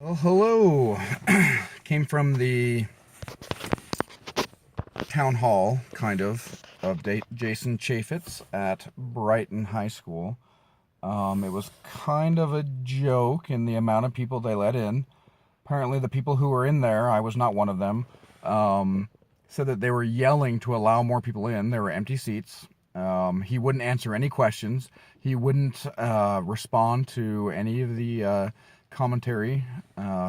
Well, hello. Came from the town hall, kind of Jason Chaffetz at Brighton High School. It was kind of a joke in the amount of people they let in. Apparently, the people who were in there, I was not one of them, said that they were yelling to allow more people in. There were empty seats. He wouldn't answer any questions. He wouldn't respond to any of the commentary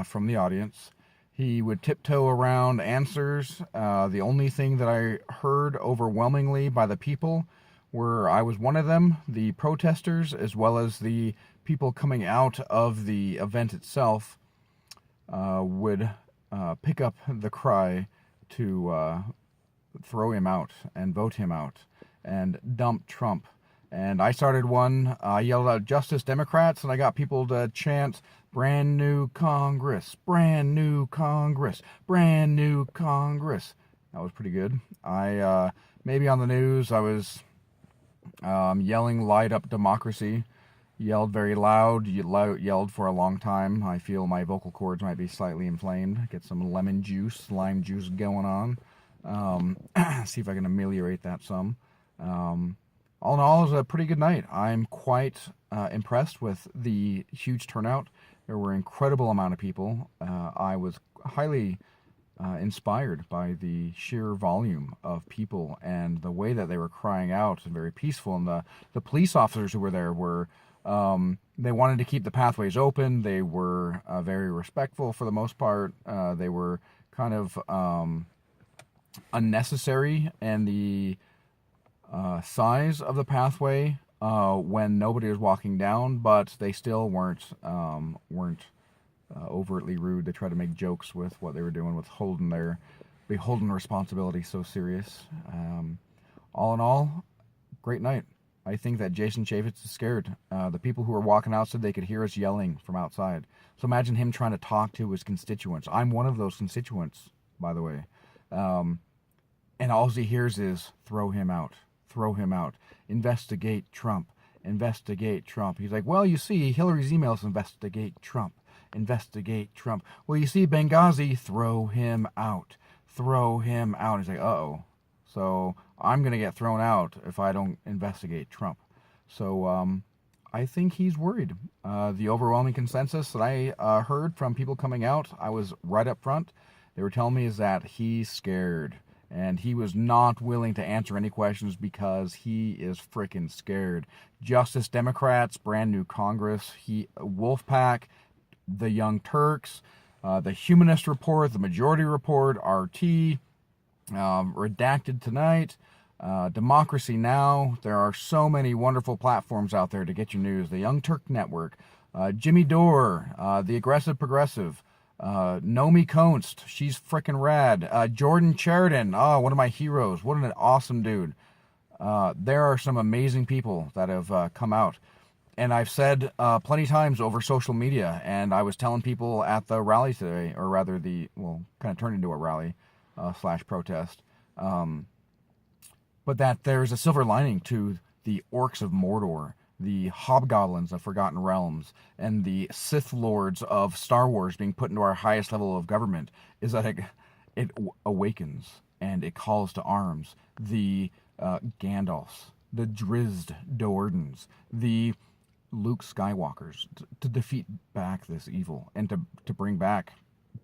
from the audience. He would tiptoe around answers. The only thing that I heard overwhelmingly by the people were I was one of them, the protesters, as well as the people coming out of the event itself, would pick up the cry to throw him out and vote him out and dump Trump. And I started one. I yelled out "Justice Democrats," and I got people to chant "Brand new Congress, brand new Congress, brand new Congress." That was pretty good. I maybe on the news I was yelling "Light up democracy." Yelled very loud, yelled for a long time. I feel my vocal cords might be slightly inflamed. Get some lemon juice, lime juice going on. See if I can ameliorate that some. All in all, it was a pretty good night. I'm quite impressed with the huge turnout. There were an incredible amount of people. I was highly inspired by the sheer volume of people and the way that they were crying out and very peaceful. And the police officers who were there were, they wanted to keep the pathways open. They were very respectful for the most part. They were kind of unnecessary, and the size of the pathway when nobody was walking down, but they still weren't overtly rude. They tried to make jokes with what they were doing, with holding their beholden responsibility so serious. All in all, great night. I think that Jason Chaffetz is scared. The people who were walking out said they could hear us yelling from outside. So imagine him trying to talk to his constituents. I'm one of those constituents, by the way. And all he hears is, "Throw him out. Throw him out. Investigate Trump. Investigate Trump." He's like, "Well, you see, Hillary's emails investigate Trump. Investigate Trump. Well, you see, Benghazi, throw him out. Throw him out." He's like, "Uh-oh. So I'm going to get thrown out if I don't investigate Trump." So I think he's worried. The overwhelming consensus that I heard from people coming out, I was right up front, they were telling me is that he's scared. And he was not willing to answer any questions because he is freaking scared. Justice Democrats, brand new Congress, Wolfpack, the Young Turks, the Humanist Report, the Majority Report, RT, Redacted Tonight, Democracy Now! There are so many wonderful platforms out there to get your news. The Young Turk Network, Jimmy Dore, The Aggressive Progressive, Nomi Konst, she's frickin' rad. Jordan Sheridan, one of my heroes. What an awesome dude. There are some amazing people that have come out. And I've said plenty times over social media, and I was telling people at the rally today, or rather kind of turned into a rally slash protest, but that there's a silver lining to the orcs of Mordor, the hobgoblins of Forgotten Realms, and the Sith Lords of Star Wars being put into our highest level of government, is that it awakens and it calls to arms the Gandalfs, the Drizzt Do'Urdens, the Luke Skywalkers, to defeat back this evil and to bring back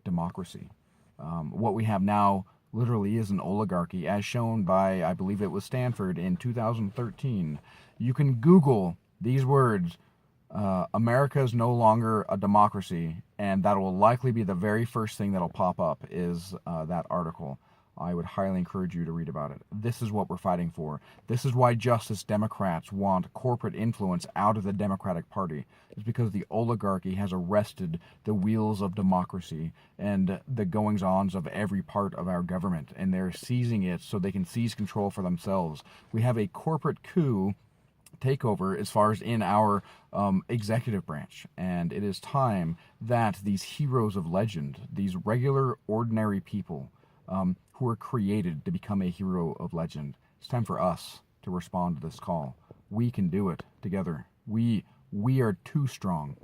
democracy. What we have now literally is an oligarchy, as shown by, I believe it was Stanford in 2013. You can Google these words, America is no longer a democracy, and that will likely be the very first thing that'll pop up is that article. I would highly encourage you to read about it. This is what we're fighting for. This is why Justice Democrats want corporate influence out of the Democratic Party. It's because the oligarchy has arrested the wheels of democracy and the goings-ons of every part of our government, and they're seizing it so they can seize control for themselves. We have a corporate coup takeover as far as in our executive branch, and it is time that these heroes of legend, these regular, ordinary people, who are created to become a hero of legend. It's time for us to respond to this call. We can do it together. We are too strong.